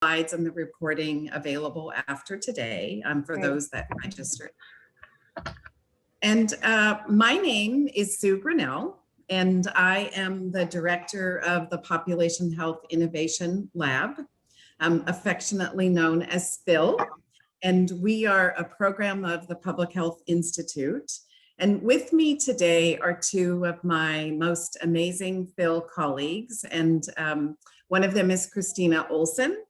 slides and the recording available after today for those that registered. And my name is Sue Grinnell, and I am the director of the Population Health Innovation Lab, affectionately known as PHIL. And we are a program of the Public Health Institute. And with me today are two of my most amazing PHIL colleagues. And one of them is Christina Olson,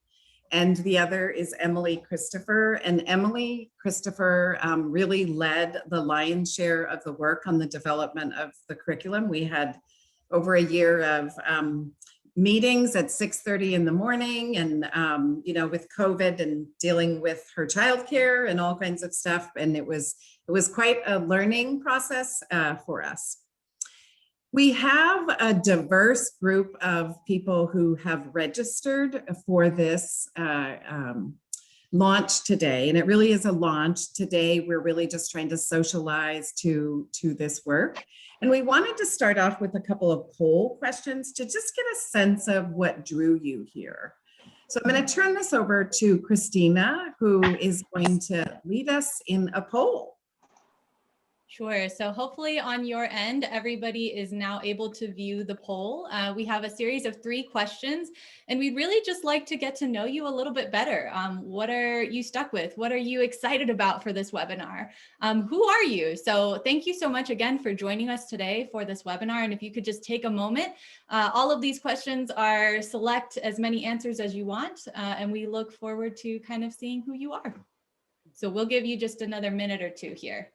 and the other is Emily Christopher. And Emily Christopher really led the lion's share of the work on the development of the curriculum. We had over a year of meetings at 6:30 in the morning, and you know, with COVID and dealing with her childcare and all kinds of stuff, and it was quite a learning process for us. We have a diverse group of people who have registered for this launch today, and it really is a launch today. We're really just trying to socialize to this work. And we wanted to start off with a couple of poll questions to just get a sense of what drew you here. So I'm going to turn this over to Christina, who is going to lead us in a poll. Sure. So hopefully on your end, everybody is now able to view the poll. We have a series of 3 questions, and we'd really just like to get to know you a little bit better. What are you stuck with? What are you excited about for this webinar? Who are you? So thank you so much again for joining us today for this webinar. And if you could just take a moment, all of these questions are select as many answers as you want, and we look forward to kind of seeing who you are. So we'll give you just another minute or 2 here.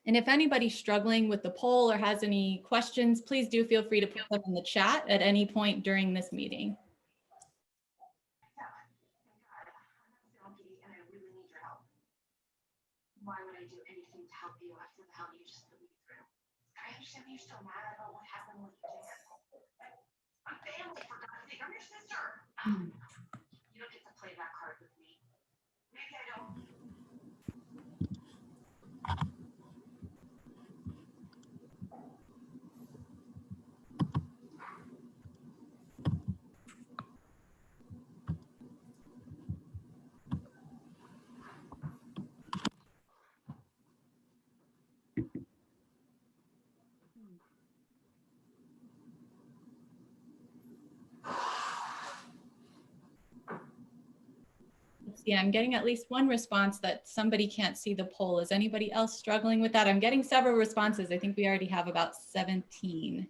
And if anybody's struggling with the poll or has any questions, please do feel free to put them in the chat at any point during this meeting. Why would I do anything to help you after the help you just put me through? I understand you're still mad about what happened with you did. I'm family, for God's sake. I'm your sister. You don't get to play that card with me. Maybe I don't. Yeah, I'm getting at least one response that somebody can't see the poll. Is anybody else struggling with that? I'm getting several responses. I think we already have about 17.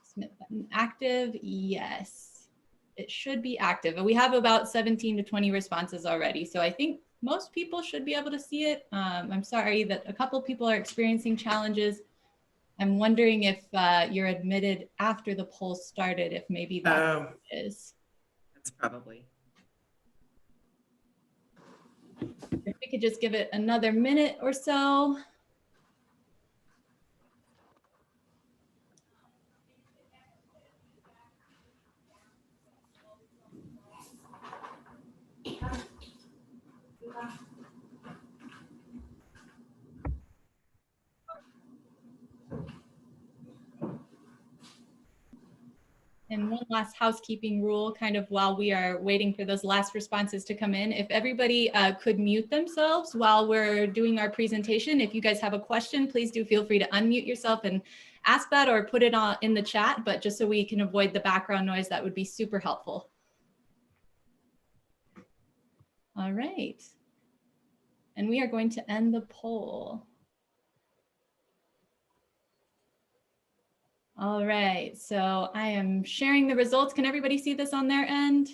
Submit button active. Yes, it should be active. And we have about 17 to 20 responses already. So I think most people should be able to see it. I'm sorry that a couple people are experiencing challenges. I'm wondering if you're admitted after the poll started, if maybe that is. That's probably. If we could just give it another minute or so. And one last housekeeping rule, kind of while we are waiting for those last responses to come in, if everybody could mute themselves while we're doing our presentation. If you guys have a question, please do feel free to unmute yourself and ask that, or put it on in the chat, but just so we can avoid the background noise, that would be super helpful. All right. And we are going to end the poll. All right, so I am sharing the results. Can everybody see this on their end?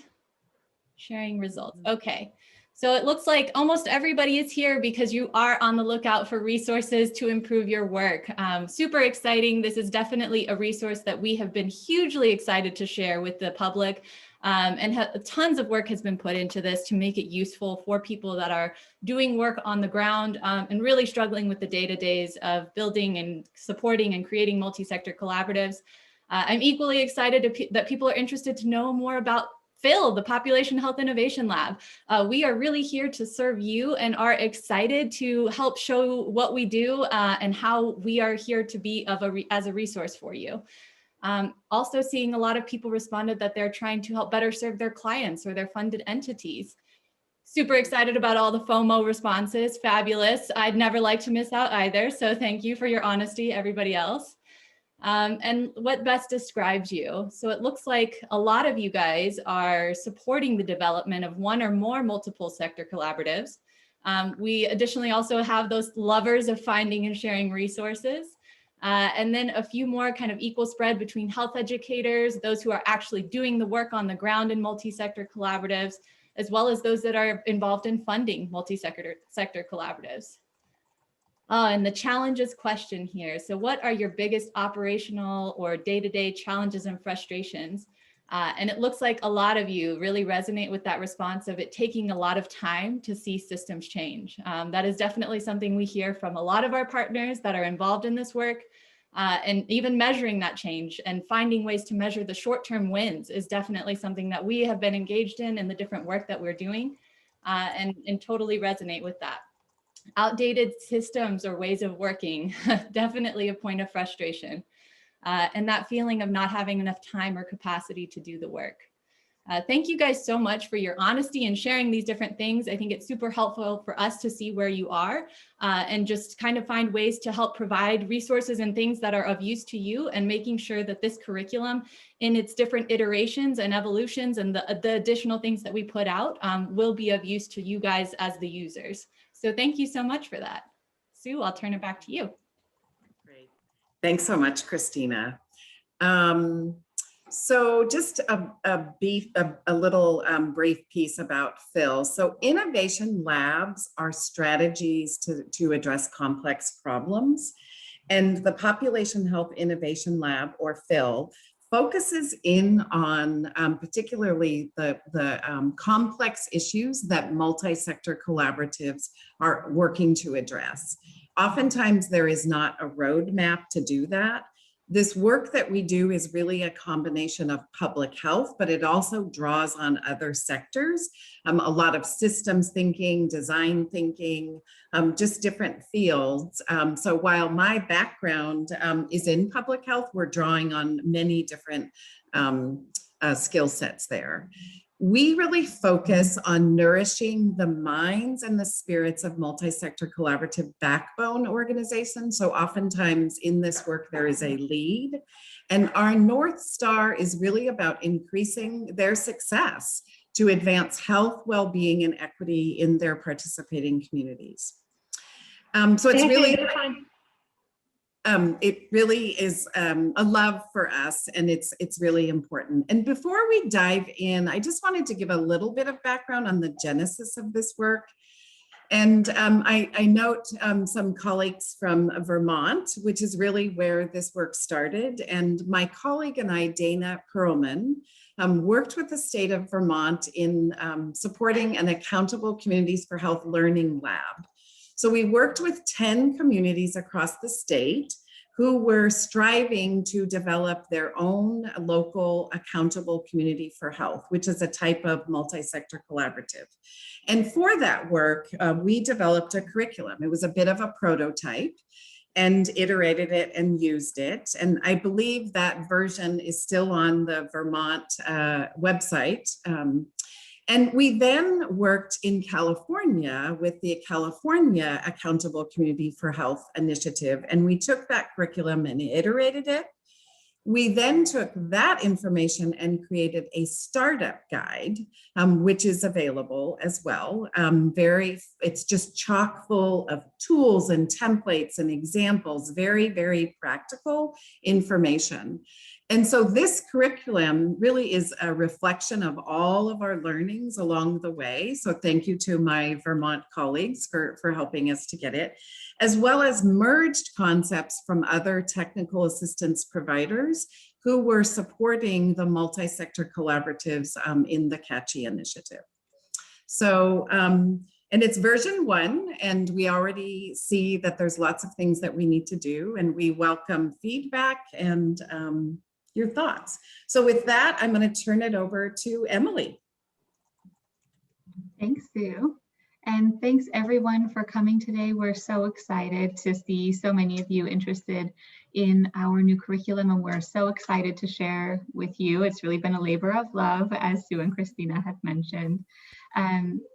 Sharing results. Okay, so it looks like almost everybody is here because you are on the lookout for resources to improve your work. Super exciting. This is definitely a resource that we have been hugely excited to share with the public. And tons of work has been put into this to make it useful for people that are doing work on the ground and really struggling with the day-to-days of building and supporting and creating multi-sector collaboratives. I'm equally excited that people are interested to know more about PHIL, the Population Health Innovation Lab. We are really here to serve you and are excited to help show what we do and how we are here to be as a resource for you. Also seeing a lot of people responded that they're trying to help better serve their clients or their funded entities. Super excited about all the FOMO responses, fabulous. I'd never like to miss out either. So thank you for your honesty, everybody else. And what best describes you? So it looks like a lot of you guys are supporting the development of one or more multiple sector collaboratives. We additionally also have those lovers of finding and sharing resources. And then a few more kind of equal spread between health educators, those who are actually doing the work on the ground in multi-sector collaboratives, as well as those that are involved in funding multi-sector collaboratives. And the challenges question here. So what are your biggest operational or day-to-day challenges and frustrations? And it looks like a lot of you really resonate with that response of it taking a lot of time to see systems change. That is definitely something we hear from a lot of our partners that are involved in this work. And even measuring that change and finding ways to measure the short-term wins is definitely something that we have been engaged in the different work that we're doing, and totally resonate with that. Outdated systems or ways of working, definitely a point of frustration. And that feeling of not having enough time or capacity to do the work. Thank you guys so much for your honesty and sharing these different things. I think it's super helpful for us to see where you are and just kind of find ways to help provide resources and things that are of use to you, and making sure that this curriculum in its different iterations and evolutions and the additional things that we put out will be of use to you guys as the users. So thank you so much for that. Sue, I'll turn it back to you. Great. Thanks so much, Christina. So just a little brief piece about Phil. So innovation labs are strategies to address complex problems. And the Population Health Innovation Lab, or PHIL, focuses in on particularly the complex issues that multi-sector collaboratives are working to address. Oftentimes there is not a roadmap to do that. This work that we do is really a combination of public health, but it also draws on other sectors, a lot of systems thinking, design thinking, just different fields. So while my background is in public health, we're drawing on many different skill sets there. We really focus on nourishing the minds and the spirits of multi-sector collaborative backbone organizations. So oftentimes in this work, there is a lead, and our North Star is really about increasing their success to advance health, well-being, and equity in their participating communities. So it's really, it really is a love for us, and it's really important. And before we dive in, I just wanted to give a little bit of background on the genesis of this work. And I note some colleagues from Vermont, which is really where this work started. And my colleague and I, Dana Perlman, worked with the state of Vermont in supporting an Accountable Communities for Health Learning Lab. So we worked with 10 communities across the state who were striving to develop their own local accountable community for health, which is a type of multi-sector collaborative. And for that work, we developed a curriculum. It was a bit of a prototype, and iterated it and used it. And I believe that version is still on the Vermont website. And we then worked in California with the California Accountable Community for Health Initiative, and we took that curriculum and iterated it. We then took that information and created a startup guide, which is available as well. It's just chock full of tools and templates and examples, very, very practical information. And so this curriculum really is a reflection of all of our learnings along the way. So thank you to my Vermont colleagues for helping us to get it, as well as merged concepts from other technical assistance providers who were supporting the multi-sector collaboratives in the CACHI initiative. So, and it's version 1, and we already see that there's lots of things that we need to do, and we welcome feedback and your thoughts. So with that, I'm going to turn it over to Emily. Thanks, Sue. And thanks everyone for coming today. We're so excited to see so many of you interested in our new curriculum, and we're so excited to share with you. It's really been a labor of love, as Sue and Christina have mentioned.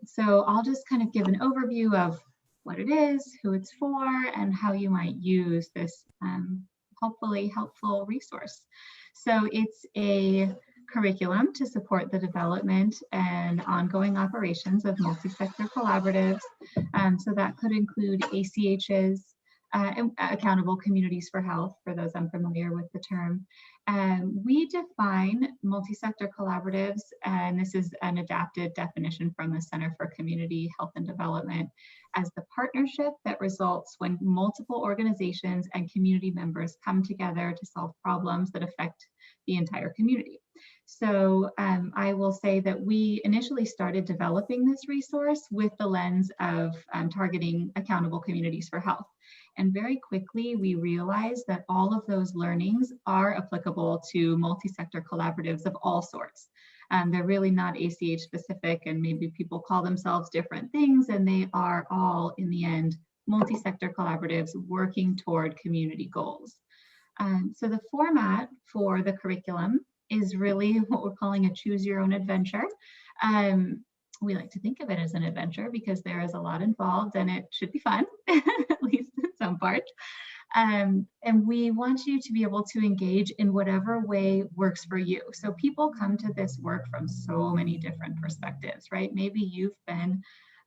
So I'll just kind of give an overview of what it is, who it's for, and how you might use this hopefully helpful resource. So it's a curriculum to support the development and ongoing operations of multi-sector collaboratives. So that could include ACH's, Accountable Communities for Health, for those unfamiliar with the term. We define multi-sector collaboratives, and this is an adapted definition from the Center for Community Health and Development, as the partnership that results when multiple organizations and community members come together to solve problems that affect the entire community. So I will say that we initially started developing this resource with the lens of targeting accountable communities for health. And very quickly, we realized that all of those learnings are applicable to multi-sector collaboratives of all sorts. They're really not ACH specific, and maybe people call themselves different things, and they are all, in the end, multi-sector collaboratives working toward community goals. So the format for the curriculum is really what we're calling a choose your own adventure. We like to think of it as an adventure because there is a lot involved and it should be fun, at least in some parts. And we want you to be able to engage in whatever way works for you. So people come to this work from so many different perspectives, right? Maybe you've been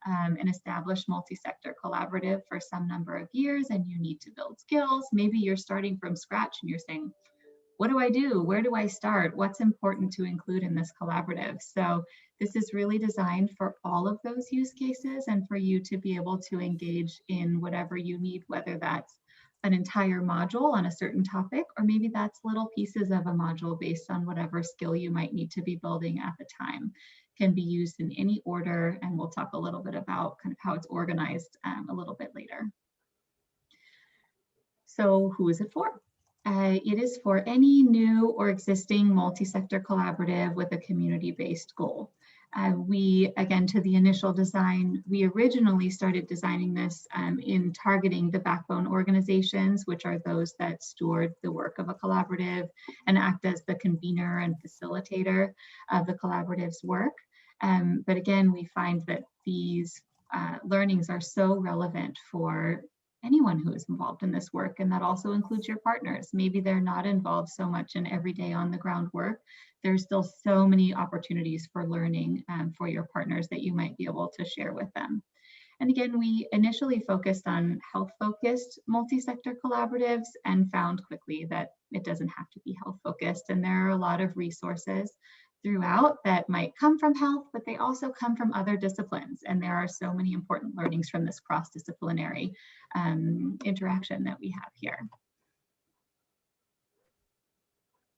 an established multi-sector collaborative for some number of years and you need to build skills. Maybe you're starting from scratch and you're saying, what do I do? Where do I start? What's important to include in this collaborative? So this is really designed for all of those use cases and for you to be able to engage in whatever you need, whether that's an entire module on a certain topic, or maybe that's little pieces of a module based on whatever skill you might need to be building at the time. Can be used in any order, and we'll talk a little bit about kind of how it's organized a little bit later. So who is it for? It is for any new or existing multi-sector collaborative with a community-based goal. We, again, to the initial design, we originally started designing this in targeting the backbone organizations, which are those that steward the work of a collaborative and act as the convener and facilitator of the collaborative's work. But again, we find that these learnings are so relevant for anyone who is involved in this work, and that also includes your partners. Maybe they're not involved so much in everyday on the ground work. There's still so many opportunities for learning for your partners that you might be able to share with them. And again, we initially focused on health-focused multi-sector collaboratives and found quickly that it doesn't have to be health-focused, and there are a lot of resources throughout that might come from health, but they also come from other disciplines. And there are so many important learnings from this cross-disciplinary interaction that we have here.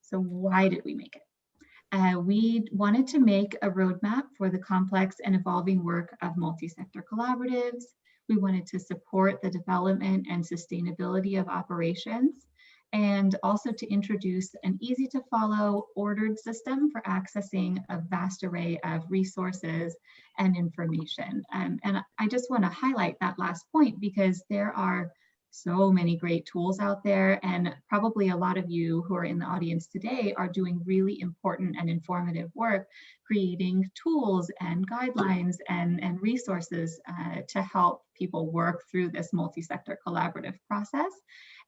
So why did we make it? We wanted to make a roadmap for the complex and evolving work of multi-sector collaboratives. We wanted to support the development and sustainability of operations, and also to introduce an easy to follow ordered system for accessing a vast array of resources and information. And I just want to highlight that last point because there are so many great tools out there, and probably a lot of you who are in the audience today are doing really important and informative work creating tools and guidelines and resources to help people work through this multi-sector collaborative process.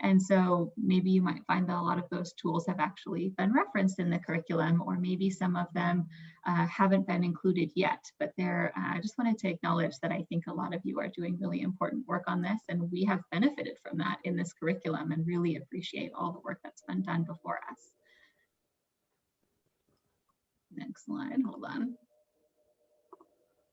And so maybe you might find that a lot of those tools have actually been referenced in the curriculum, or maybe some of them haven't been included yet. But I just wanted to acknowledge that I think a lot of you are doing really important work on this, and we have benefited from that in this curriculum and really appreciate all the work that's been done before us. Next slide, hold on.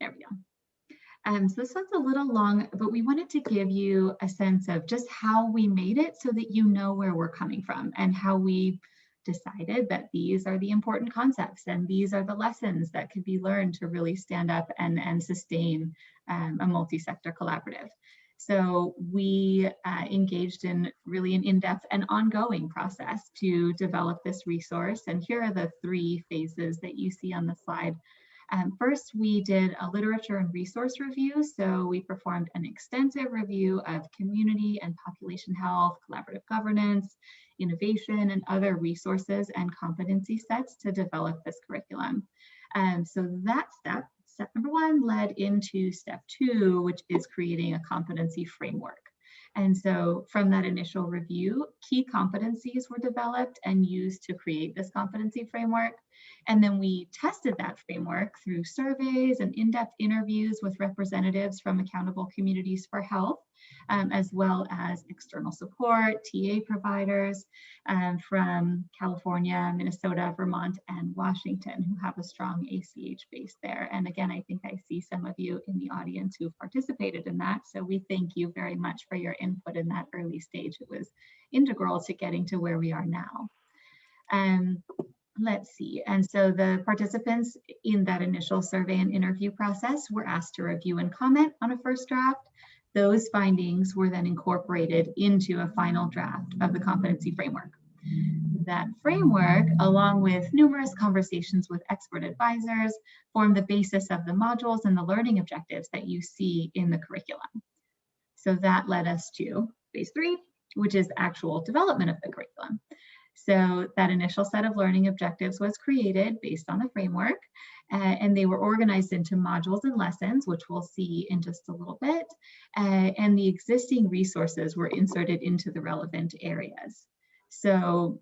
There we go. So this one's a little long, but we wanted to give you a sense of just how we made it so that you know where we're coming from and how we decided that these are the important concepts and these are the lessons that could be learned to really stand up and sustain a multi-sector collaborative. So we engaged in really an in-depth and ongoing process to develop this resource. And here are the 3 phases that you see on the slide. First, we did a literature and resource review. So we performed an extensive review of community and population health, collaborative governance, innovation, and other resources and competency sets to develop this curriculum. So that step number one, led into step two, which is creating a competency framework. And so from that initial review, key competencies were developed and used to create this competency framework. And then we tested that framework through surveys and in-depth interviews with representatives from Accountable Communities for Health, as well as external support, TA providers from California, Minnesota, Vermont, and Washington, who have a strong ACH base there. And again, I think I see some of you in the audience who've participated in that. So we thank you very much for your input in that early stage. It was integral to getting to where we are now. Let's see. And so the participants in that initial survey and interview process were asked to review and comment on a first draft. Those findings were then incorporated into a final draft of the competency framework. That framework, along with numerous conversations with expert advisors, form the basis of the modules and the learning objectives that you see in the curriculum. So that led us to phase 3, which is actual development of the curriculum. So that initial set of learning objectives was created based on the framework, and they were organized into modules and lessons, which we'll see in just a little bit, and the existing resources were inserted into the relevant areas. So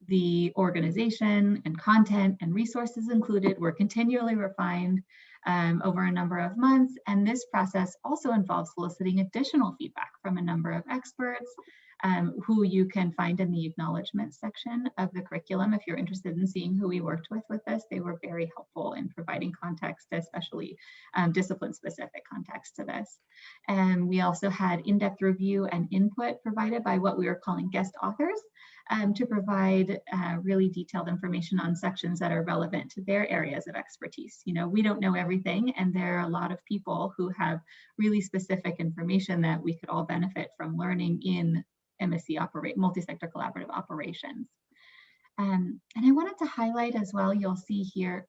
the organization and content and resources included were continually refined over a number of months, and this process also involves soliciting additional feedback from a number of experts, who you can find in the acknowledgements section of the curriculum. If you're interested in seeing who we worked with this, they were very helpful in providing context, especially discipline-specific context to this. And we also had in-depth review and input provided by what we were calling guest authors to provide really detailed information on sections that are relevant to their areas of expertise. You know, we don't know everything, and there are a lot of people who have really specific information that we could all benefit from learning in MSC multi-sector collaborative operations. And I wanted to highlight as well, you'll see here,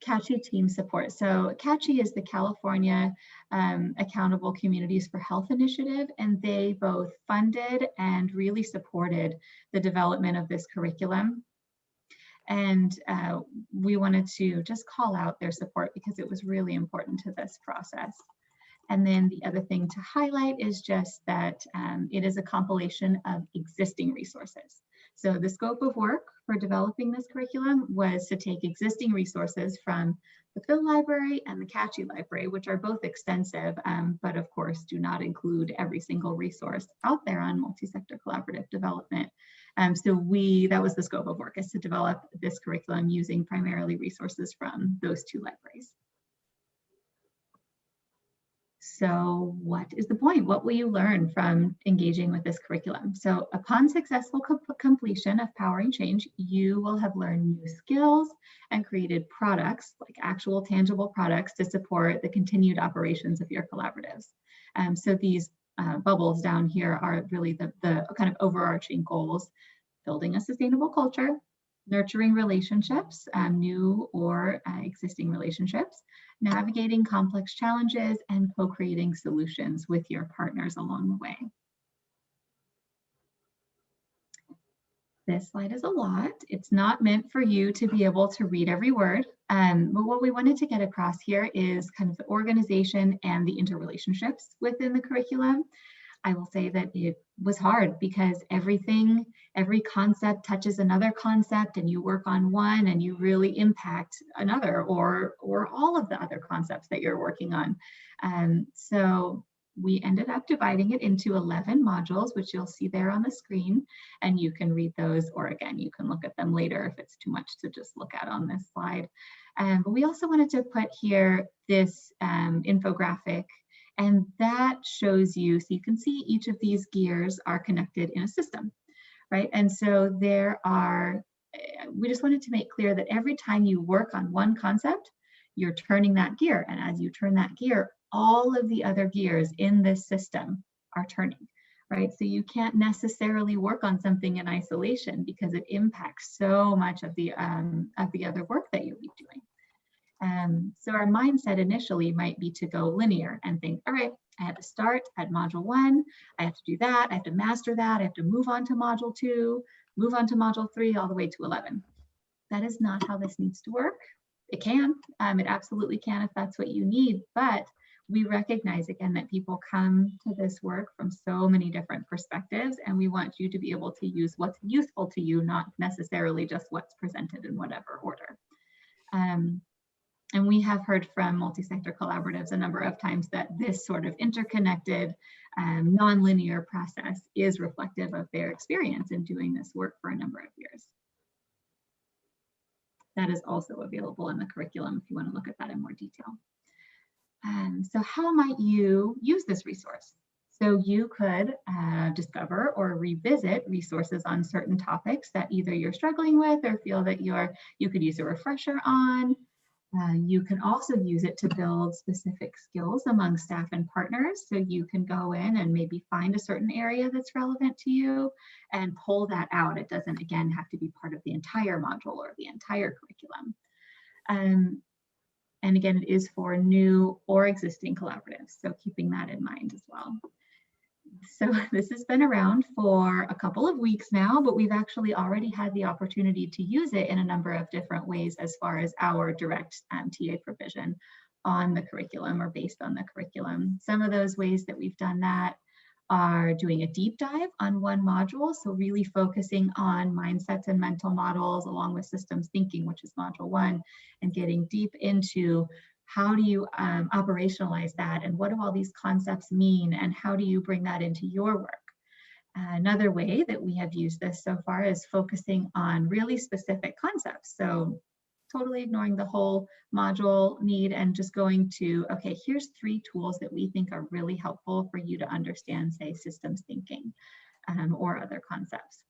CACHI team support. So CACHI is the California Accountable Communities for Health initiative, and they both funded and really supported the development of this curriculum. And we wanted to just call out their support because it was really important to this process. And then the other thing to highlight is just that it is a compilation of existing resources. So the scope of work for developing this curriculum was to take existing resources from the Phil Library and the CACHI Library, which are both extensive, but of course do not include every single resource out there on multi-sector collaborative development. So that was the scope of work, is to develop this curriculum using primarily resources from those two libraries. So what is the point? What will you learn from engaging with this curriculum? So upon successful completion of Powering Change, you will have learned new skills and created products, like actual tangible products, to support the continued operations of your collaboratives. So these bubbles down here are really the kind of overarching goals: building a sustainable culture, nurturing relationships, new or existing relationships, navigating complex challenges, and co-creating solutions with your partners along the way. This slide is a lot. It's not meant for you to be able to read every word, but what we wanted to get across here is kind of the organization and the interrelationships within the curriculum. I will say that it was hard because every concept touches another concept, and you work on one and you really impact another or all of the other concepts that you're working on. So we ended up dividing it into 11 modules, which you'll see there on the screen, and you can read those, or again, you can look at them later if it's too much to just look at on this slide. But we also wanted to put here this infographic, and that shows you, so you can see each of these gears are connected in a system, right? And so we just wanted to make clear that every time you work on one concept, you're turning that gear. And as you turn that gear, all of the other gears in this system are turning, right? So you can't necessarily work on something in isolation because it impacts so much of the other work that you'll be doing. So our mindset initially might be to go linear and think, all right, I have to start at module 1, I have to do that, I have to master that, I have to move on to module 2, move on to module 3, all the way to 11. That is not how this needs to work. It can, it absolutely can if that's what you need, but we recognize again that people come to this work from so many different perspectives, and we want you to be able to use what's useful to you, not necessarily just what's presented in whatever order. And we have heard from multi-sector collaboratives a number of times that this sort of interconnected, non-linear process is reflective of their experience in doing this work for a number of years. That is also available in the curriculum if you want to look at that in more detail. So how might you use this resource? So you could discover or revisit resources on certain topics that either you're struggling with or feel that you could use a refresher on. You can also use it to build specific skills among staff and partners. So you can go in and maybe find a certain area that's relevant to you and pull that out. It doesn't, again, have to be part of the entire module or the entire curriculum. And again, it is for new or existing collaboratives. So keeping that in mind as well. So this has been around for a couple of weeks now, but we've actually already had the opportunity to use it in a number of different ways as far as our direct TA provision on the curriculum or based on the curriculum. Some of those ways that we've done that are doing a deep dive on one module, so really focusing on mindsets and mental models along with systems thinking, which is module 1, and getting deep into how do you operationalize that, and what do all these concepts mean, and how do you bring that into your work? Another way that we have used this so far is focusing on really specific concepts. So totally ignoring the whole module need and just going to, okay, here's 3 tools that we think are really helpful for you to understand, say, systems thinking or other concepts.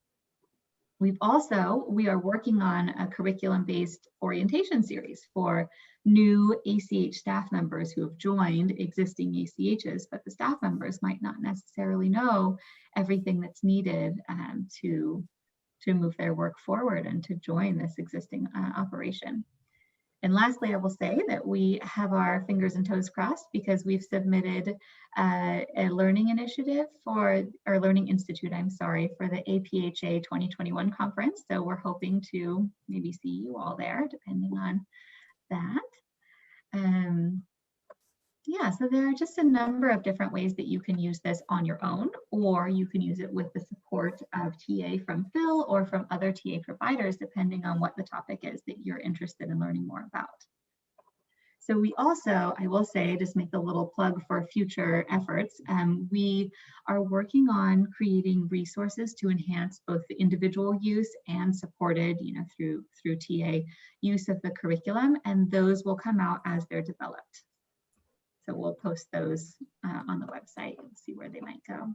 We are working on a curriculum-based orientation series for new ACH staff members who have joined existing ACHs, but the staff members might not necessarily know everything that's needed to move their work forward and to join this existing operation. And lastly, I will say that we have our fingers and toes crossed because we've submitted a learning initiative or learning institute, I'm sorry, for the APHA 2021 conference. So we're hoping to maybe see you all there, depending on that. Yeah, so there are just a number of different ways that you can use this on your own, or you can use it with the support of TA from Phil or from other TA providers, depending on what the topic is that you're interested in learning more about. So we also, I will say, just make a little plug for future efforts. We are working on creating resources to enhance both the individual use and supported, through TA use of the curriculum, and those will come out as they're developed. So we'll post those on the website and see where they might go.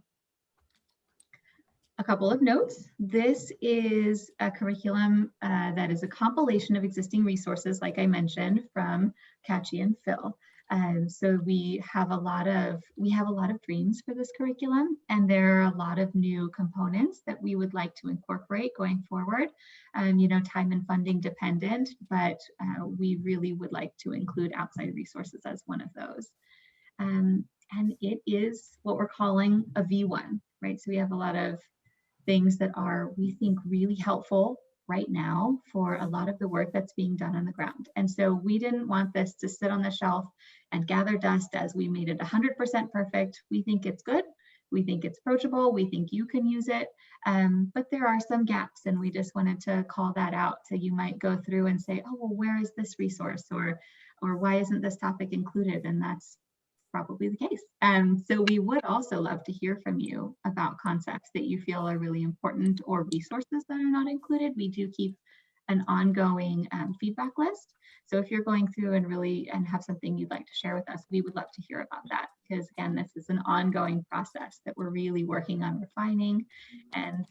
A couple of notes. This is a curriculum that is a compilation of existing resources, like I mentioned, from Kathy and Phil. So we have a lot of dreams for this curriculum, and there are a lot of new components that we would like to incorporate going forward. Time and funding dependent, but we really would like to include outside resources as one of those. And it is what we're calling a V1, right? So we have a lot of things that are, we think, really helpful right now for a lot of the work that's being done on the ground. And so we didn't want this to sit on the shelf and gather dust as we made it 100% perfect. We think it's good. We think it's approachable. We think you can use it. But there are some gaps, and we just wanted to call that out. So you might go through and say, oh, well, where is this resource? Or why isn't this topic included? And that's probably the case. So we would also love to hear from you about concepts that you feel are really important or resources that are not included. We do keep an ongoing feedback list. So if you're going through and have something you'd like to share with us, we would love to hear about that, because again, this is an ongoing process that we're really working on refining, and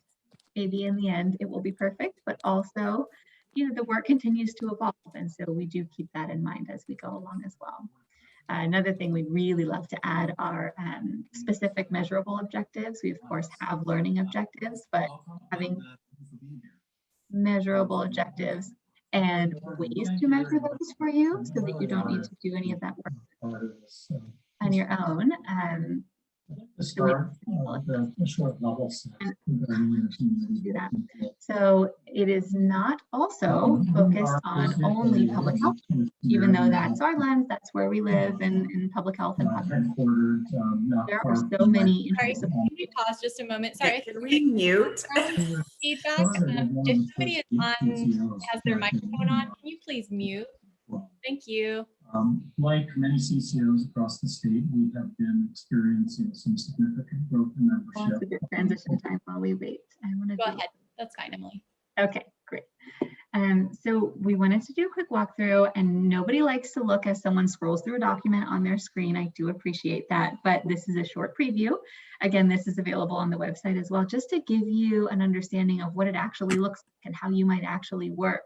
maybe in the end it will be perfect, but also, the work continues to evolve. And so we do keep that in mind as we go along as well. Another thing we really love to add are specific measurable objectives. We of course have learning objectives, but having measurable objectives and ways to measure those for you so that you don't need to do any of that work on your own. The start of the short level set Do that. So it is not also focused on only public health, even though that's our lens, that's where we live in public health and public health. There are so many Sorry, interesting. can we pause just a moment? Sorry. Can we mute? Feedback. If somebody is on, has their microphone on, can you please mute? Thank you. Like many CCOs across the state, we have been experiencing some significant growth in Well, membership. it's a good transition time while we wait. I want to Go ahead. That's fine, Emily. Okay, great. So we wanted to do a quick walkthrough, and nobody likes to look as someone scrolls through a document on their screen. I do appreciate that, but this is a short preview. Again, this is available on the website as well, just to give you an understanding of what it actually looks like and how you might actually work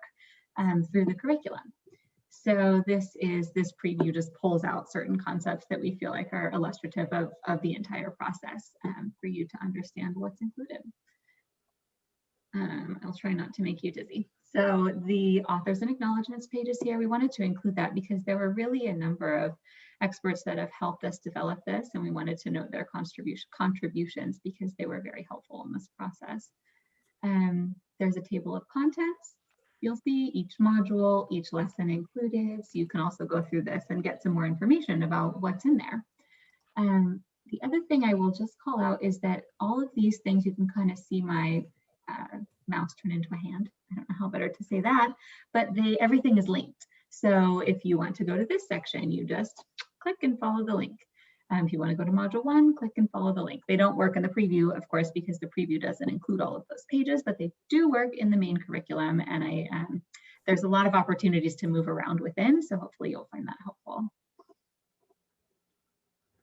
through the curriculum. So this preview just pulls out certain concepts that we feel like are illustrative of the entire process for you to understand what's included. I'll try not to make you dizzy. So the authors and acknowledgements pages here, we wanted to include that because there were really a number of experts that have helped us develop this, and we wanted to note their contributions because they were very helpful in this process. There's a table of contents. You'll see each module, each lesson included. So you can also go through this and get some more information about what's in there. The other thing I will just call out is that all of these things, you can kind of see my mouse turn into a hand. I don't know how better to say that, but everything is linked. So if you want to go to this section, you just click and follow the link. If you want to go to module 1, click and follow the link. They don't work in the preview, of course, because the preview doesn't include all of those pages, but they do work in the main curriculum. And there's a lot of opportunities to move around within, so hopefully you'll find that helpful.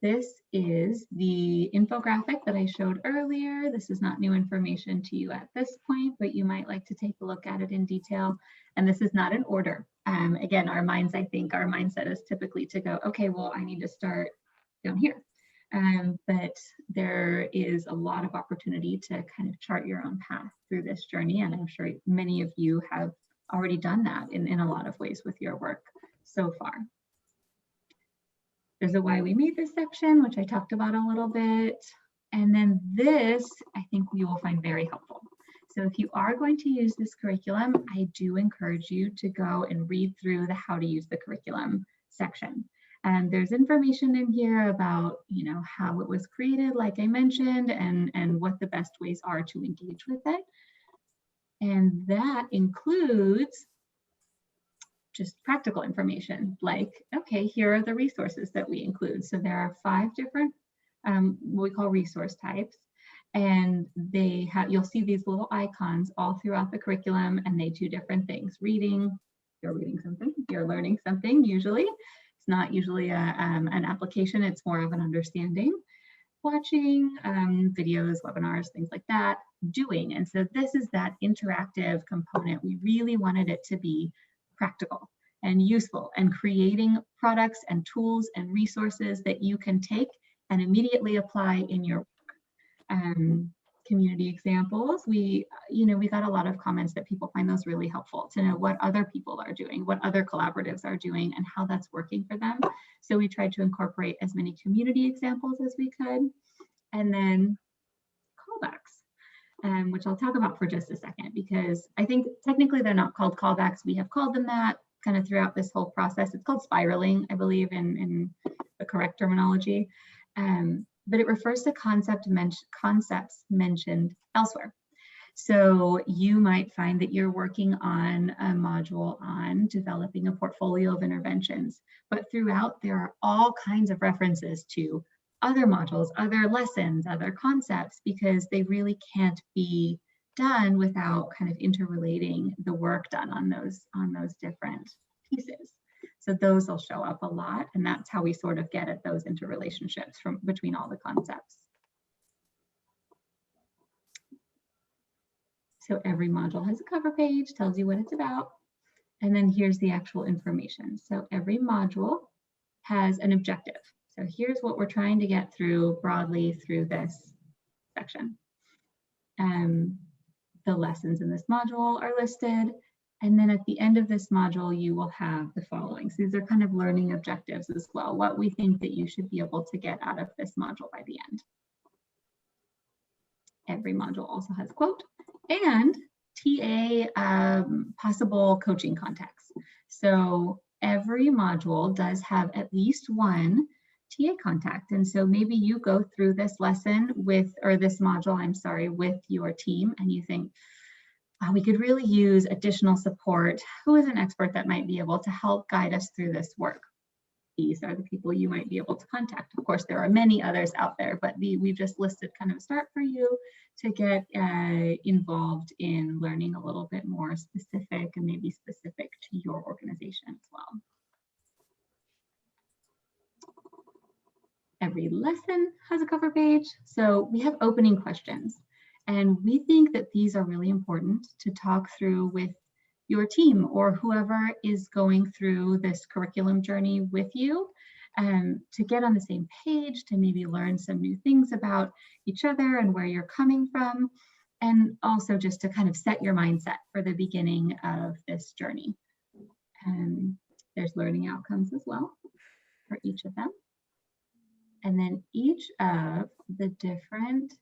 This is the infographic that I showed earlier. This is not new information to you at this point, but you might like to take a look at it in detail. And this is not in order. Again, our mindset is typically to go, okay, well, I need to start down here. But there is a lot of opportunity to kind of chart your own path through this journey. And I'm sure many of you have already done that in a lot of ways with your work so far. There's a why we made this section, which I talked about a little bit. And then this, I think you will find very helpful. So if you are going to use this curriculum, I do encourage you to go and read through the how to use the curriculum section. And there's information in here about, how it was created, like I mentioned, and what the best ways are to engage with it. And that includes just practical information, like, okay, here are the resources that we include. So there are 5 different, what we call resource types. And you'll see these little icons all throughout the curriculum, and they do different things. Reading, you're reading something, you're learning something usually. It's not usually an application, it's more of an understanding. Watching videos, webinars, things like that. Doing, and so this is that interactive component. We really wanted it to be practical and useful, and creating products and tools and resources that you can take and immediately apply in your work. Community examples, we got a lot of comments that people find those really helpful to know what other people are doing, what other collaboratives are doing, and how that's working for them. So we tried to incorporate as many community examples as we could. And then callbacks, which I'll talk about for just a second, because I think technically they're not called callbacks. We have called them that kind of throughout this whole process. It's called spiraling, I believe, in the correct terminology. But it refers to concepts mentioned elsewhere. So you might find that you're working on a module on developing a portfolio of interventions, but throughout there are all kinds of references to other modules, other lessons, other concepts, because they really can't be done without kind of interrelating the work done on those different pieces. So those will show up a lot, and that's how we sort of get at those interrelationships between all the concepts. So every module has a cover page, tells you what it's about, and then here's the actual information. So every module has an objective. So here's what we're trying to get through broadly through this section. The lessons in this module are listed. And then at the end of this module, you will have the following. So these are kind of learning objectives as well, what we think that you should be able to get out of this module by the end. Every module also has a quote and TA possible coaching contacts. So every module does have at least one TA contact. And so maybe you go through this lesson with, or this module, I'm sorry, with your team, and you think, oh, we could really use additional support. Who is an expert that might be able to help guide us through this work? These are the people you might be able to contact. Of course, there are many others out there, but we've just listed kind of a start for you to get involved in learning a little bit more specific and maybe specific to your organization as well. Every lesson has a cover page. So we have opening questions, and we think that these are really important to talk through with your team or whoever is going through this curriculum journey with you, to get on the same page, to maybe learn some new things about each other and where you're coming from, and also just to kind of set your mindset for the beginning of this journey. There's learning outcomes as well for each of them. And then each of the different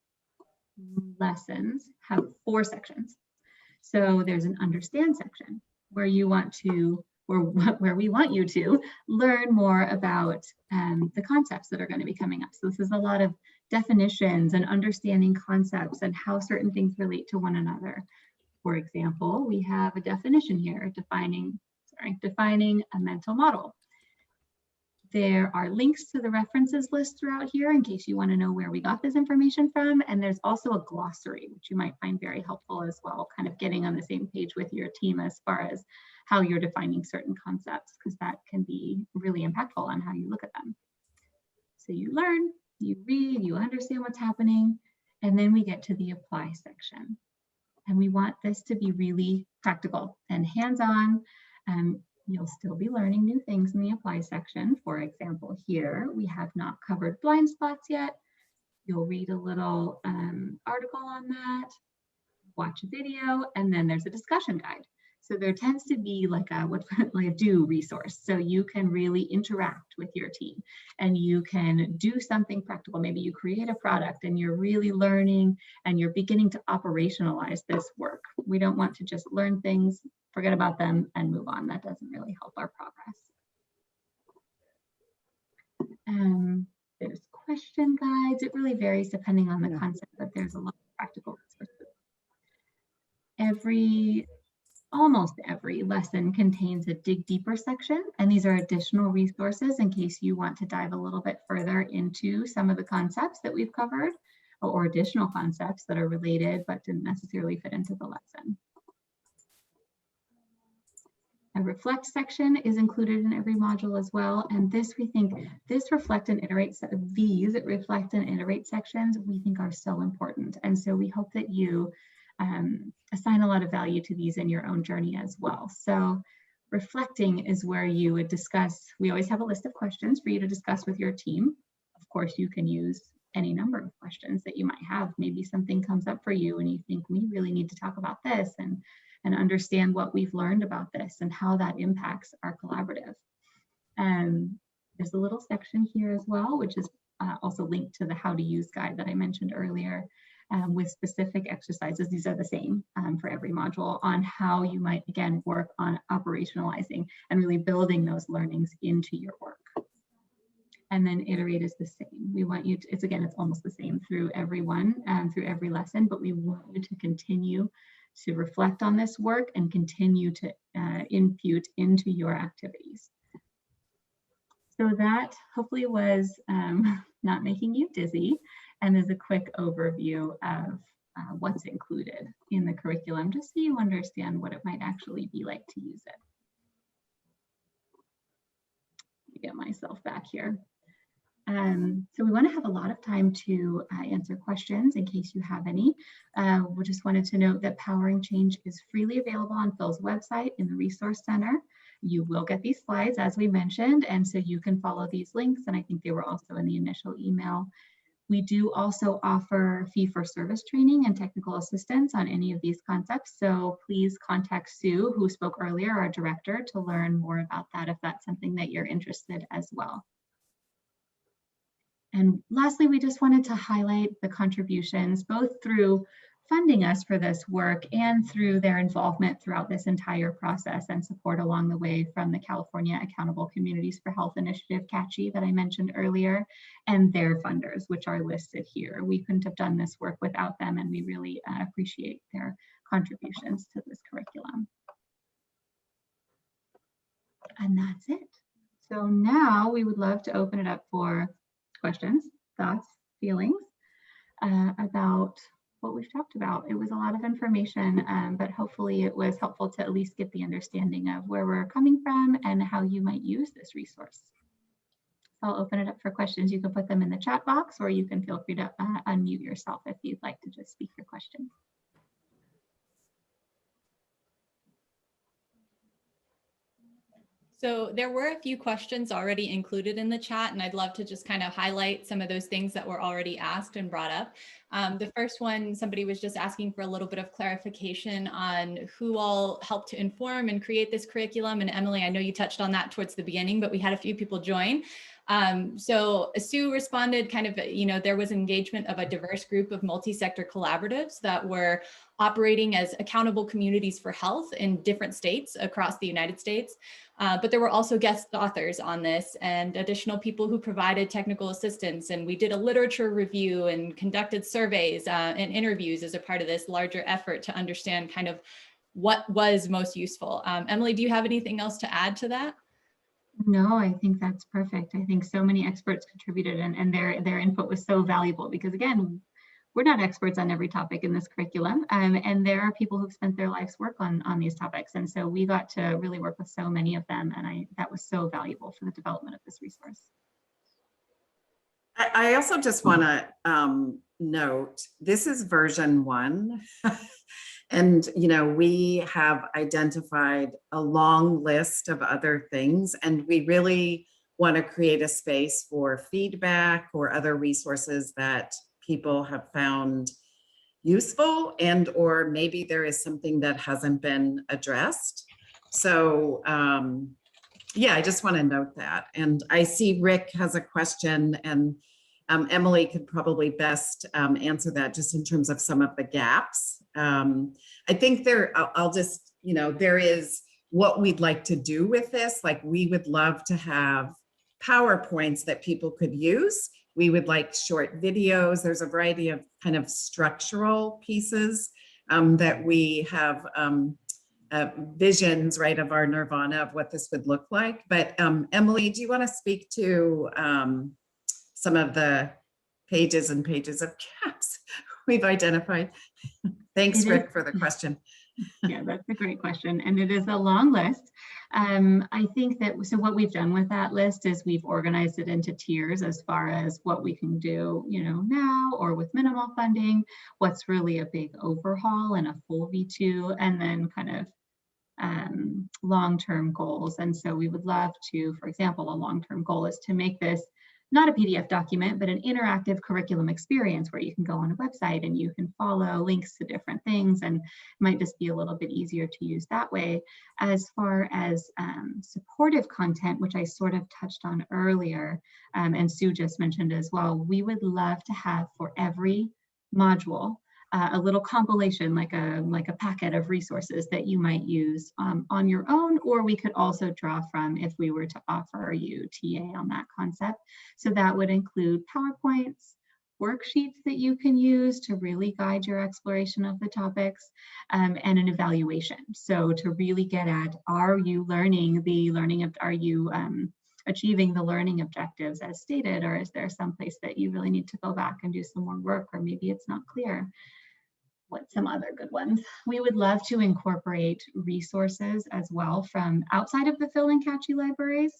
lessons have 4 sections. So there's an understand section where you want to, or where we want you to learn more about the concepts that are going to be coming up. So this is a lot of definitions and understanding concepts and how certain things relate to one another. For example, we have a definition here, defining a mental model. There are links to the references list throughout here in case you want to know where we got this information from. And there's also a glossary, which you might find very helpful as well, kind of getting on the same page with your team as far as how you're defining certain concepts, because that can be really impactful on how you look at them. So you learn, you read, you understand what's happening, and then we get to the apply section. And we want this to be really practical and hands-on. You'll still be learning new things in the apply section. For example, here we have not covered blind spots yet. You'll read a little article on that, watch a video, and then there's a discussion guide. So there tends to be like a do resource. So you can really interact with your team and you can do something practical. Maybe you create a product and you're really learning and you're beginning to operationalize this work. We don't want to just learn things, forget about them, and move on. That doesn't really help our progress. There's question guides. It really varies depending on the concept, but there's a lot of practical resources. Almost every lesson contains a dig deeper section, and these are additional resources in case you want to dive a little bit further into some of the concepts that we've covered, or additional concepts that are related but didn't necessarily fit into the lesson. A reflect section is included in every module as well, and this, we think, this reflect and iterate, these reflect and iterate sections we think are so important, and so we hope that you assign a lot of value to these in your own journey as well. So reflecting is where you would discuss, we always have a list of questions for you to discuss with your team. Of course, you can use any number of questions that you might have. Maybe something comes up for you and you think we really need to talk about this and understand what we've learned about this and how that impacts our collaborative. There's a little section here as well, which is also linked to the how to use guide that I mentioned earlier. With specific exercises. These are the same for every module on how you might, again, work on operationalizing and really building those learnings into your work. And then iterate is the same. We want you to, it's almost the same through every one, through every lesson, but we want you to continue to reflect on this work and continue to impute into your activities. So that hopefully was not making you dizzy, and is a quick overview of what's included in the curriculum, just so you understand what it might actually be like to use it. Let me get myself back here. So we want to have a lot of time to answer questions in case you have any. We just wanted to note that Powering Change is freely available on Phil's website in the Resource Center. You will get these slides as we mentioned, and so you can follow these links, and I think they were also in the initial email. We do also offer fee-for-service training and technical assistance on any of these concepts, so please contact Sue, who spoke earlier, our director, to learn more about that if that's something that you're interested as well. And lastly, we just wanted to highlight the contributions, both through funding us for this work and through their involvement throughout this entire process and support along the way from the California Accountable Communities for Health Initiative, CACHI, that I mentioned earlier, and their funders, which are listed here. We couldn't have done this work without them, and we really appreciate their contributions to this curriculum. And that's it. So now we would love to open it up for questions, thoughts, feelings about what we've talked about. It was a lot of information, but hopefully it was helpful to at least get the understanding of where we're coming from and how you might use this resource. So I'll open it up for questions. You can put them in the chat box, or you can feel free to unmute yourself if you'd like to just speak your question. So there were a few questions already included in the chat, and I'd love to just kind of highlight some of those things that were already asked and brought up. The first one, somebody was just asking for a little bit of clarification on who all helped to inform and create this curriculum. And Emily, I know you touched on that towards the beginning, but we had a few people join. So Sue responded kind of, there was engagement of a diverse group of multi-sector collaboratives that were operating as accountable communities for health in different states across the United States. But there were also guest authors on this and additional people who provided technical assistance. And we did a literature review and conducted surveys and interviews as a part of this larger effort to understand kind of what was most useful. Emily, do you have anything else to add to that? No, I think that's perfect. I think so many experts contributed, and their input was so valuable because, again, we're not experts on every topic in this curriculum, and there are people who've spent their life's work on these topics. And so we got to really work with so many of them, and that was so valuable for the development of this resource. I also just want to note, this is version 1. And, we have identified a long list of other things, and we really want to create a space for feedback or other resources that people have found useful, and or maybe there is something that hasn't been addressed. So yeah, I just want to note that. And I see Rick has a question, and Emily could probably best answer that just in terms of some of the gaps. I think I'll just, there is what we'd like to do with this. Like, we would love to have PowerPoints that people could use. We would like short videos. There's a variety of kind of structural pieces that we have visions, right, of our nirvana of what this would look like. But Emily, do you want to speak to some of the pages and pages of gaps we've identified? Thanks, Rick, for the question. Yeah, that's a great question. And it is a long list. I think that, so what we've done with that list is we've organized it into tiers as far as what we can do, now or with minimal funding, what's really a big overhaul and a full V2, and then kind of long-term goals. And so we would love to, for example, a long-term goal is to make this not a PDF document, but an interactive curriculum experience where you can go on a website and you can follow links to different things, and it might just be a little bit easier to use that way. As far as supportive content, which I sort of touched on earlier, and Sue just mentioned as well, we would love to have for every module a little compilation, like a packet of resources that you might use on your own, or we could also draw from if we were to offer you TA on that concept. So that would include PowerPoints, worksheets that you can use to really guide your exploration of the topics, and an evaluation. So to really get at, are you learning are you achieving the learning objectives as stated, or is there some place that you really need to go back and do some more work, or maybe it's not clear? What some other good ones? We would love to incorporate resources as well from outside of the Phil and CACHI libraries.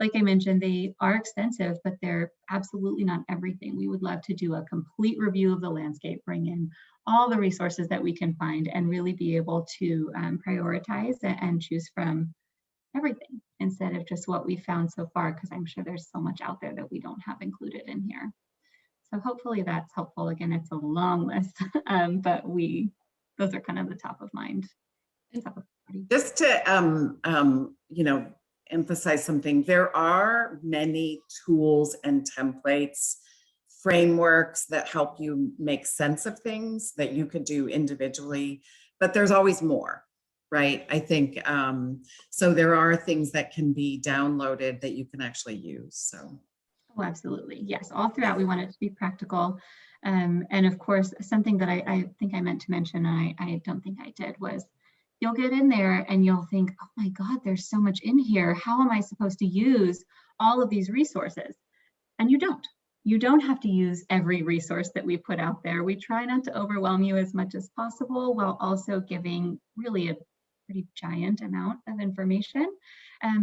Like I mentioned, they are extensive, but they're absolutely not everything. We would love to do a complete review of the landscape, bring in all the resources that we can find, and really be able to prioritize and choose from everything instead of just what we found so far, because I'm sure there's so much out there that we don't have included in here. So hopefully that's helpful. Again, it's a long list, but those are kind of the top of mind. Just to, emphasize something, there are many tools and templates, frameworks that help you make sense of things that you could do individually, but there's always more, right? I think, so there are things that can be downloaded that you can actually use, so. Oh, absolutely. Yes, all throughout we want it to be practical. And of course, something that I think I meant to mention, I don't think I did, was you'll get in there and you'll think, oh my God, there's so much in here. How am I supposed to use all of these resources? And you don't. You don't have to use every resource that we put out there. We try not to overwhelm you as much as possible while also giving really a pretty giant amount of information.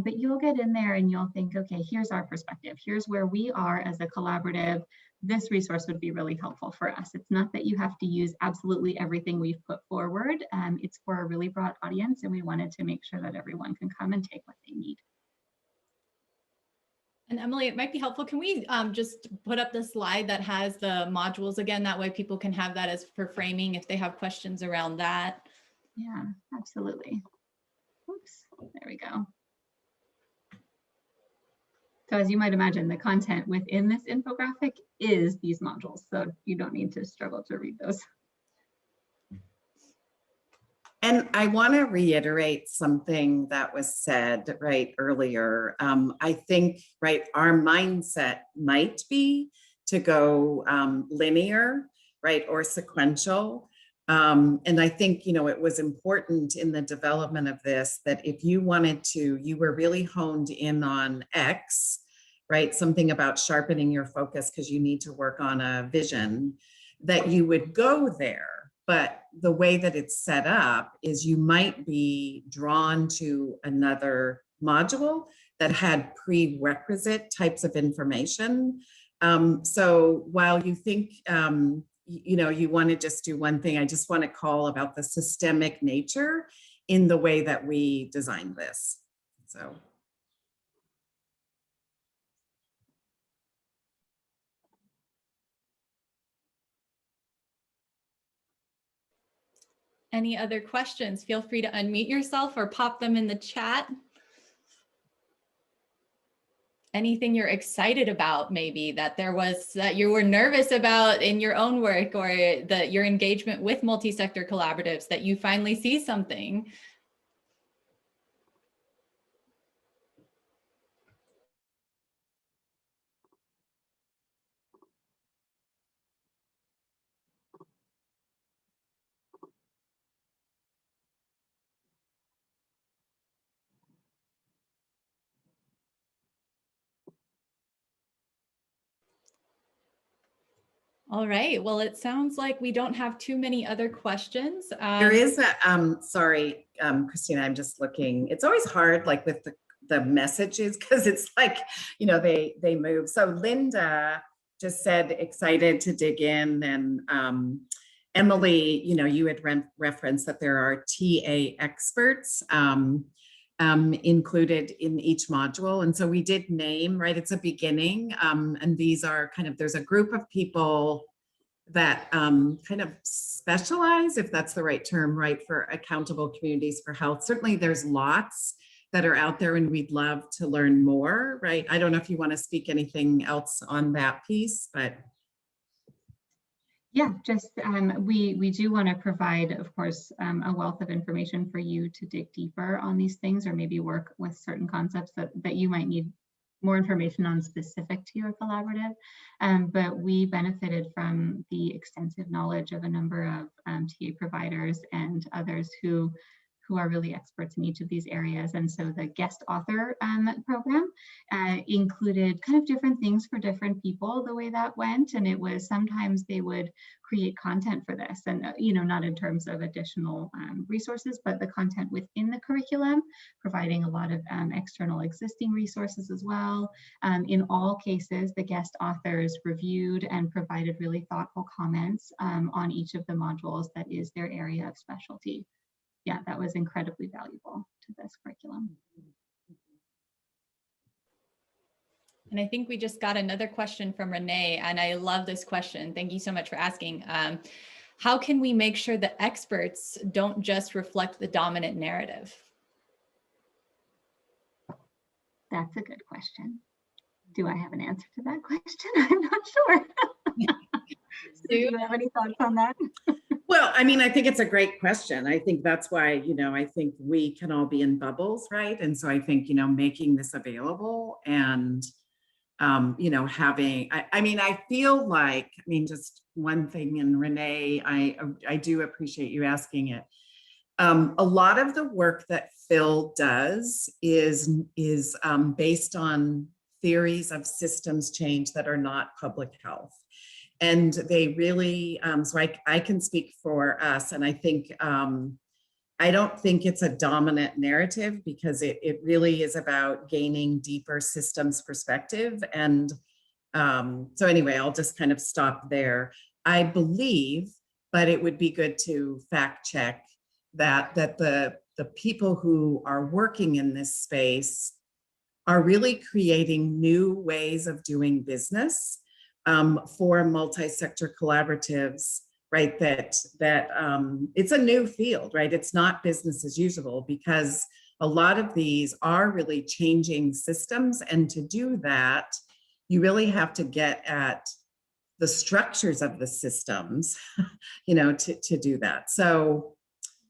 But you'll get in there and you'll think, okay, here's our perspective. Here's where we are as a collaborative. This resource would be really helpful for us. It's not that you have to use absolutely everything we've put forward. It's for a really broad audience, and we wanted to make sure that everyone can come and take what they need. And Emily, it might be helpful. Can we just put up the slide that has the modules again? That way people can have that as for framing if they have questions around that. Yeah, absolutely. Oops, there we go. So as you might imagine, the content within this infographic is these modules, so you don't need to struggle to read those. And I want to reiterate something that was said right earlier. I think, right, our mindset might be to go linear, right, or sequential. And I think, it was important in the development of this that if you wanted to, you were really honed in on X, right? Something about sharpening your focus because you need to work on a vision, that you would go there. But the way that it's set up is you might be drawn to another module that had prerequisite types of information. So while you think, you want to just do one thing, I just want to call about the systemic nature in the way that we designed this. So. Any other questions? Feel free to unmute yourself or pop them in the chat. Anything you're excited about, maybe that you were nervous about in your own work, or that your engagement with multi-sector collaboratives, that you finally see something. All right, well, it sounds like we don't have too many other questions. There is a, sorry, Christina, I'm just looking. It's always hard, like with the messages, because it's like, they move. So Linda just said, excited to dig in. And Emily, you had referenced that there are TA experts included in each module. And so we did name, right, it's a beginning. And these are there's a group of people that kind of specialize, if that's the right term, right, for accountable communities for health. Certainly there's lots that are out there and we'd love to learn more, right? I don't know if you want to speak anything else on that piece, but. Yeah, just we do want to provide, of course, a wealth of information for you to dig deeper on these things, or maybe work with certain concepts that you might need more information on specific to your collaborative. But we benefited from the extensive knowledge of a number of TA providers and others who are really experts in each of these areas. And so the guest author program included kind of different things for different people, the way that went. And it was sometimes they would create content for this, and not in terms of additional resources, but the content within the curriculum, providing a lot of external existing resources as well. In all cases, the guest authors reviewed and provided really thoughtful comments on each of the modules that is their area of specialty. Yeah, that was incredibly valuable to this curriculum. And I think we just got another question from Renee, and I love this question. Thank you so much for asking. How can we make sure that experts don't just reflect the dominant narrative? That's a good question. Do I have an answer to that question? I'm not sure. Do you have any thoughts on that? Well, I mean, I think it's a great question. I think that's why, I think we can all be in bubbles, right? And so I think, making this available and, having, I feel like, just one thing, and Renee, I do appreciate you asking it. A lot of the work that Phil does is based on theories of systems change that are not public health. And they really, so I can speak for us, and I think, I don't think it's a dominant narrative, because it really is about gaining deeper systems perspective. And so anyway, I'll just kind of stop there. I believe, but it would be good to fact check that the people who are working in this space are really creating new ways of doing business for multi-sector collaboratives, right? That it's a new field, right? It's not business as usual, because a lot of these are really changing systems. And to do that, you really have to get at the structures of the systems, to do that. So,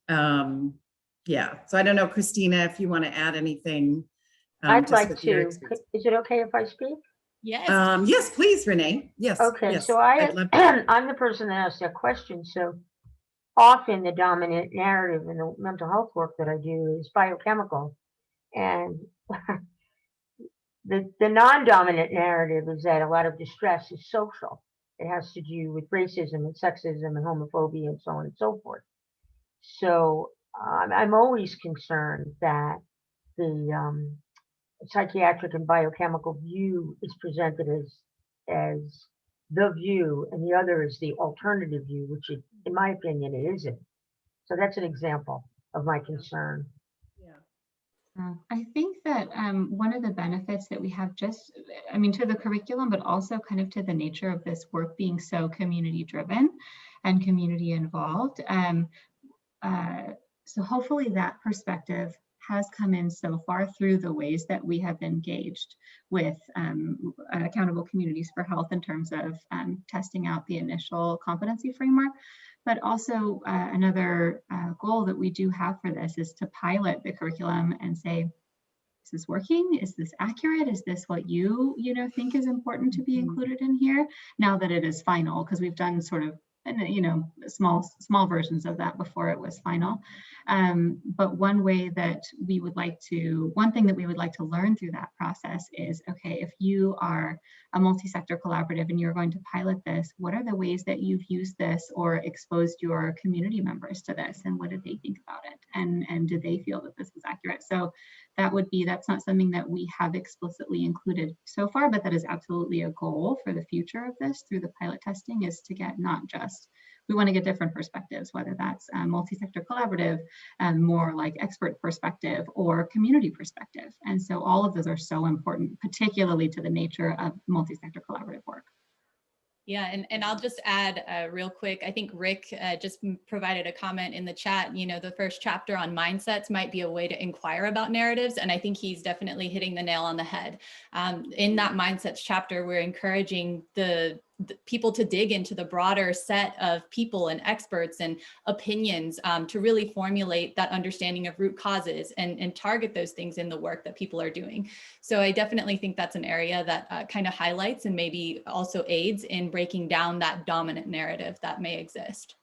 yeah. So I don't know, Christina, if you want to add anything. I'd like to. Is it okay if I speak? Yes. Yes, please, Renee. Yes. Okay, yes. so I'm the person that asked that question. So often the dominant narrative in the mental health work that I do is biochemical. And the non-dominant narrative is that a lot of distress is social. It has to do with racism and sexism and homophobia and so on and so forth. So I'm always concerned that the psychiatric and biochemical view is presented as the view, and the other is the alternative view, which in my opinion, it isn't. So that's an example of my concern. I think that one of the benefits that we have to the curriculum, but also kind of to the nature of this work being so community driven and community involved. So hopefully that perspective has come in so far through the ways that we have engaged with Accountable Communities for Health in terms of testing out the initial competency framework. But also another goal that we do have for this is to pilot the curriculum and say, is this working? Is this accurate? Is this what you think is important to be included in here? Now that it is final, because we've done sort of small versions of that before it was final. But one thing that we would like to learn through that process is, okay, if you are a multi-sector collaborative and you're going to pilot this, what are the ways that you've used this or exposed your community members to this, and what did they think about it? And did they feel that this was accurate? So that's not something that we have explicitly included so far, but that is absolutely a goal for the future of this through the pilot testing, is to get we want to get different perspectives, whether that's multi-sector collaborative, more like expert perspective or community perspective. And so all of those are so important, particularly to the nature of multi-sector collaborative work. Yeah, and I'll just add real quick, I think Rick just provided a comment in the chat, the first chapter on mindsets might be a way to inquire about narratives. And I think he's definitely hitting the nail on the head. In that mindsets chapter, we're encouraging the people to dig into the broader set of people and experts and opinions to really formulate that understanding of root causes and target those things in the work that people are doing. So I definitely think that's an area that kind of highlights and maybe also aids in breaking down that dominant narrative that may exist.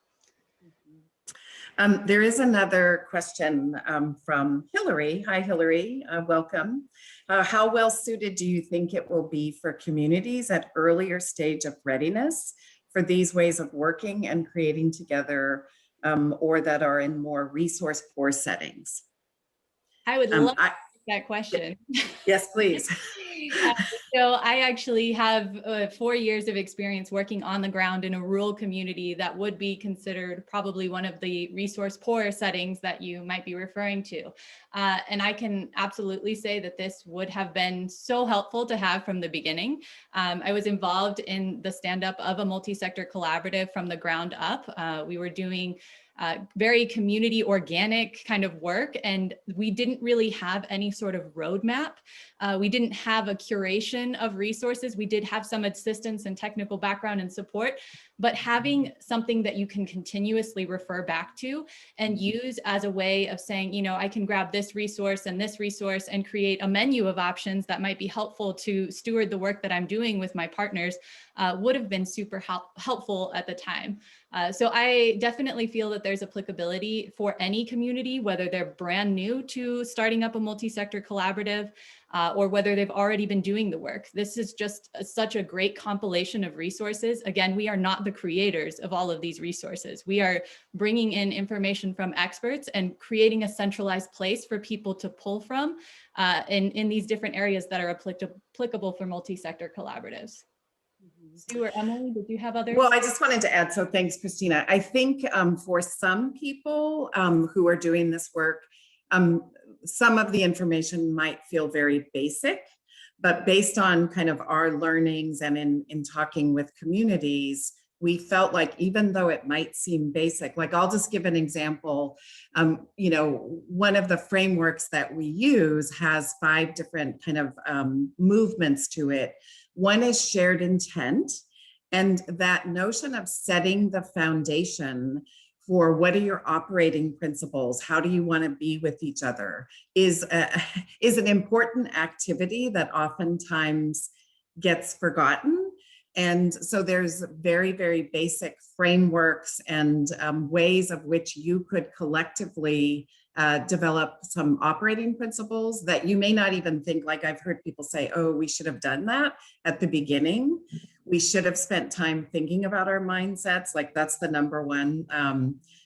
There is another question from Hillary. Hi, Hillary, welcome. How well suited do you think it will be for communities at earlier stage of readiness for these ways of working and creating together, or that are in more resource poor settings? I would love that question. Yes, please. So I actually have 4 years of experience working on the ground in a rural community that would be considered probably one of the resource poor settings that you might be referring to. And I can absolutely say that this would have been so helpful to have from the beginning. I was involved in the stand-up of a multi-sector collaborative from the ground up. We were doing very community organic kind of work, and we didn't really have any sort of roadmap. We didn't have a curation of resources. We did have some assistance and technical background and support, but having something that you can continuously refer back to and use as a way of saying, you know, I can grab this resource and create a menu of options that might be helpful to steward the work that I'm doing with my partners would have been super helpful at the time. So I definitely feel that there's applicability for any community, whether they're brand new to starting up a multi-sector collaborative or whether they've already been doing the work. This is just such a great compilation of resources. Again, we are not the creators of all of these resources. We are bringing in information from experts and creating a centralized place for people to pull from in these different areas that are applicable for multi-sector collaboratives. Sue or Emily, did you have others? Well, I just wanted to add, so thanks, Christina. I think for some people who are doing this work, some of the information might feel very basic, but based on kind of our learnings and in talking with communities, we felt like even though it might seem basic, like I'll just give an example, you know, one of the frameworks that we use has 5 different kind of movements to it. One is shared intent, and that notion of setting the foundation for what are your operating principles, how do you want to be with each other, is an important activity that oftentimes gets forgotten. And so there's very, very basic frameworks and ways of which you could collectively develop some operating principles that you may not even think, like I've heard people say, oh, we should have done that at the beginning. We should have spent time thinking about our mindsets. Like that's the number one.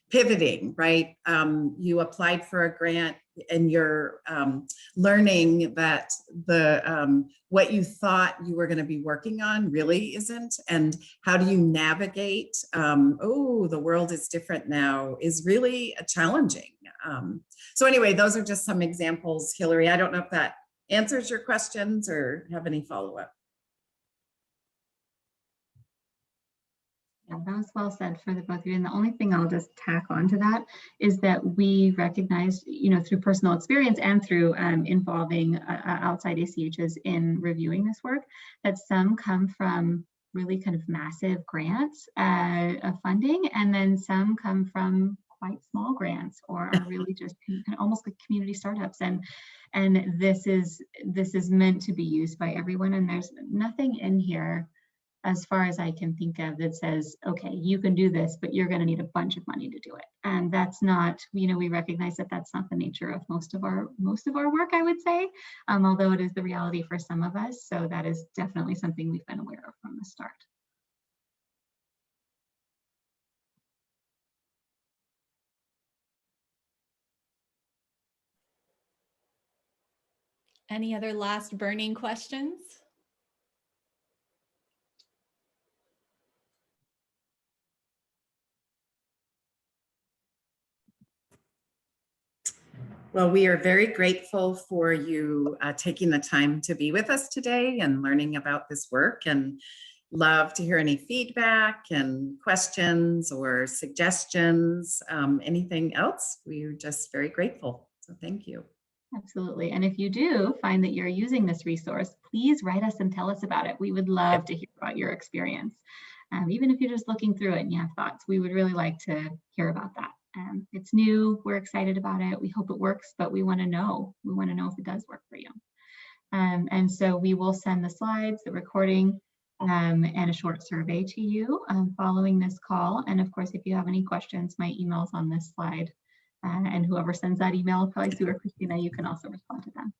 Pivoting, right? You applied for a grant and you're learning that what you thought you were going to be working on really isn't. And how do you navigate, oh, the world is different now, is really challenging. So anyway, those are just some examples, Hillary. I don't know if that answers your questions or have any follow-up. Yeah, that was well said for the both of you. And the only thing I'll just tack on to that is that we recognize, you know, through personal experience and through involving outside ACHs in reviewing this work, that some come from really kind of massive grants of funding, and then some come from quite small grants or are really just almost like community startups. And this is meant to be used by everyone. And there's nothing in here, as far as I can think of, that says, okay, you can do this, but you're going to need a bunch of money to do it. And that's not, you know, we recognize that that's not the nature of most of our work, I would say, although it is the reality for some of us. So that is definitely something we've been aware of from the start. Any other last burning questions? Well, we are very grateful for you taking the time to be with us today and learning about this work, and love to hear any feedback and questions or suggestions. Anything else, we're just very grateful. So thank you. Absolutely. And if you do find that you're using this resource, please write us and tell us about it. We would love to hear about your experience. Even if you're just looking through it and you have thoughts, we would really like to hear about that. It's new, we're excited about it. We hope it works, but we want to know. We want to know if it does work for you. And so we will send the slides, the recording, and a short survey to you following this call. And of course, if you have any questions, my email's on this slide. And whoever sends that email, probably Sue or Christina, you can also respond to them.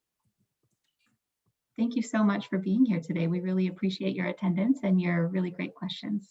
Thank you so much for being here today. We really appreciate your attendance and your really great questions.